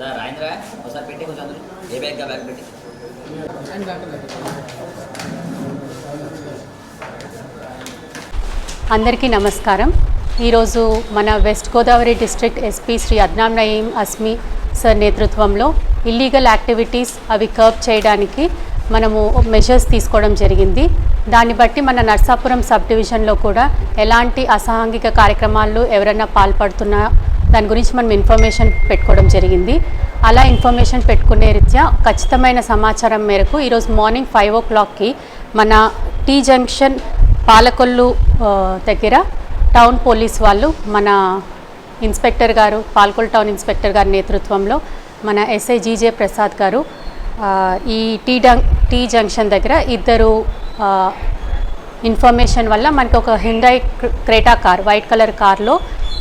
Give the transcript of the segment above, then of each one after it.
రాయింద్రా ఒకసారి పెట్టి కొంచెం అందరూ ఏ బ్యాగ్గా బ్యాగ్ పెట్టి అందరికీ నమస్కారం. ఈరోజు మన west Godavari district SP Shri Adnan Naeem Asmi sir నేతృత్వంలో ఇల్లీగల్ యాక్టివిటీస్ అవి కర్బ్ చేయడానికి మనము మెజర్స్ తీసుకోవడం జరిగింది. దాన్ని బట్టి మన నర్సాపురం సబ్ డివిజన్లో కూడా ఎలాంటి అసాంఘిక కార్యక్రమాలు ఎవరైనా పాల్పడుతున్నా దాని గురించి మనం ఇన్ఫర్మేషన్ పెట్టుకోవడం జరిగింది. అలా ఇన్ఫర్మేషన్ పెట్టుకునే రీత్యా ఖచ్చితమైన సమాచారం మేరకు ఈరోజు మార్నింగ్ 5 o'clockకి మన టీ జంక్షన్ పాలకొల్లు దగ్గర టౌన్ పోలీస్ వాళ్ళు మన ఇన్స్పెక్టర్ గారు పాలకొల్లు టౌన్ ఇన్స్పెక్టర్ గారి నేతృత్వంలో మన ఎస్ఐ జీజే ప్రసాద్ గారు ఈ టీ జంక్షన్ దగ్గర ఇద్దరు ఇన్ఫర్మేషన్ వల్ల మనకి ఒక Hyundai Creta car white colour కార్లో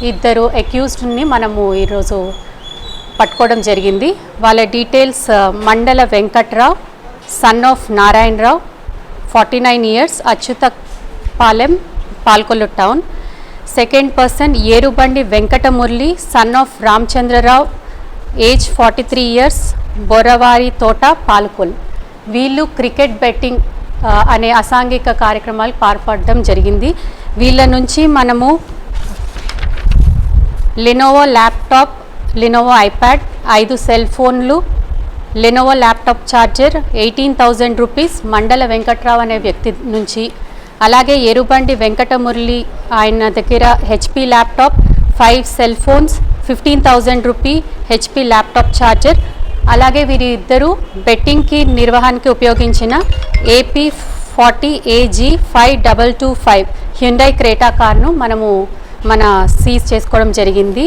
ఇద్దరు అక్యూజ్డ్ని మనము ఈరోజు పట్టుకోవడం జరిగింది. వాళ్ళ details Mandala Venkatrao son of Narayanarao 49 years Achyutapalem Palakollu town. Second person Erubandi Venkatamurali son of Ramachandrarao age 43 years Boravari Thota Palakol. వీళ్ళు క్రికెట్ బెట్టింగ్ అనే అసాంఘిక కార్యక్రమాలు పాల్పడడం జరిగింది. వీళ్ళ నుంచి మనము Lenovo laptop, Lenovo iPad, 5 cell ఫోన్లు, లెనోవో ల్యాప్టాప్ ఛార్జర్ 18,000 రూపీస్ మండల వెంకట్రావు అనే వ్యక్తి నుంచి, అలాగే ఎరుబండి వెంకటమురళి ఆయన దగ్గర HP laptop, 5 cell phones, 15,000 rupee HP laptop charger, అలాగే వీరిద్దరూ బెట్టింగ్కి నిర్వహణకి ఉపయోగించిన AP 40 AG 5225 హ్యుండై క్రేటా కార్ను మనము సీజ్ చేసుకోవడం జరిగింది.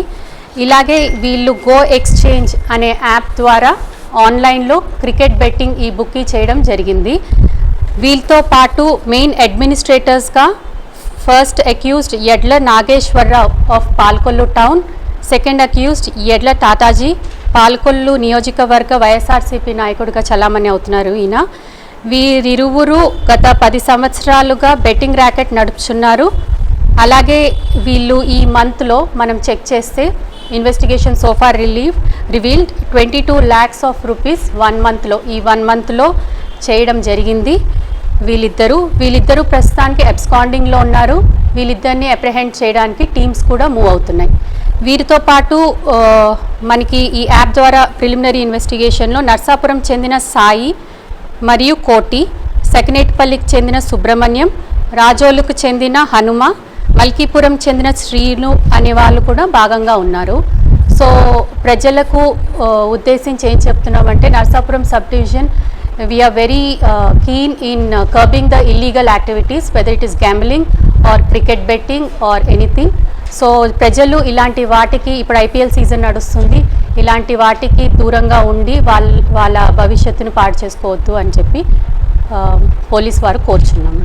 ఇలాగే వీళ్ళు గో ఎక్స్చేంజ్ అనే యాప్ ద్వారా ఆన్లైన్లో క్రికెట్ బెట్టింగ్ ఈ బుక్ చేయడం జరిగింది. వీళ్ళతో పాటు main అడ్మినిస్ట్రేటర్స్గా first accused Edla Nageswararao of Palakollu town, second accused Edla Tataji Palakollu నియోజకవర్గ వైఎస్ఆర్సీపీ నాయకుడిగా చలామణి అవుతున్నారు. ఈయన వీరిరువురు గత 10 సంవత్సరాలుగా బెట్టింగ్ ర్యాకెట్ నడుపుతున్నారు. అలాగే వీళ్ళు ఈ మంత్లో మనం చెక్ చేస్తే investigation so far revealed 22 lakhs of rupees 1 monthలో ఈ 1 monthలో చేయడం జరిగింది. వీళ్ళిద్దరూ ప్రస్తుతానికి అబ్స్కాండింగ్లో ఉన్నారు. వీళ్ళిద్దరిని అప్రిహెండ్ చేయడానికి టీమ్స్ కూడా మూవ్ అవుతున్నాయి. వీరితో పాటు మనకి ఈ యాప్ ద్వారా ప్రిలిమినరీ ఇన్వెస్టిగేషన్లో నర్సాపురం చెందిన సాయి మరియు కోటి, సెకనేటిపల్లికి చెందిన సుబ్రహ్మణ్యం, రాజోలుకు చెందిన హనుమ, మల్కీపురం చెందిన శ్రీను అనే వాళ్ళు కూడా భాగంగా ఉన్నారు. సో ప్రజలకు ఉద్దేశించి ఏం చెప్తున్నామంటే Narsapuram sub division we are very keen in curbing the illegal activities, whether it is gambling or cricket betting or anything. So ప్రజలు ఇలాంటి వాటికి ఇప్పుడు IPL సీజన్ నడుస్తుంది, ఇలాంటి వాటికి దూరంగా ఉండి వాళ్ళ భవిష్యత్తును పాడు చేసుకోవద్దు అని చెప్పి పోలీస్ వారు కోరుచున్నాము.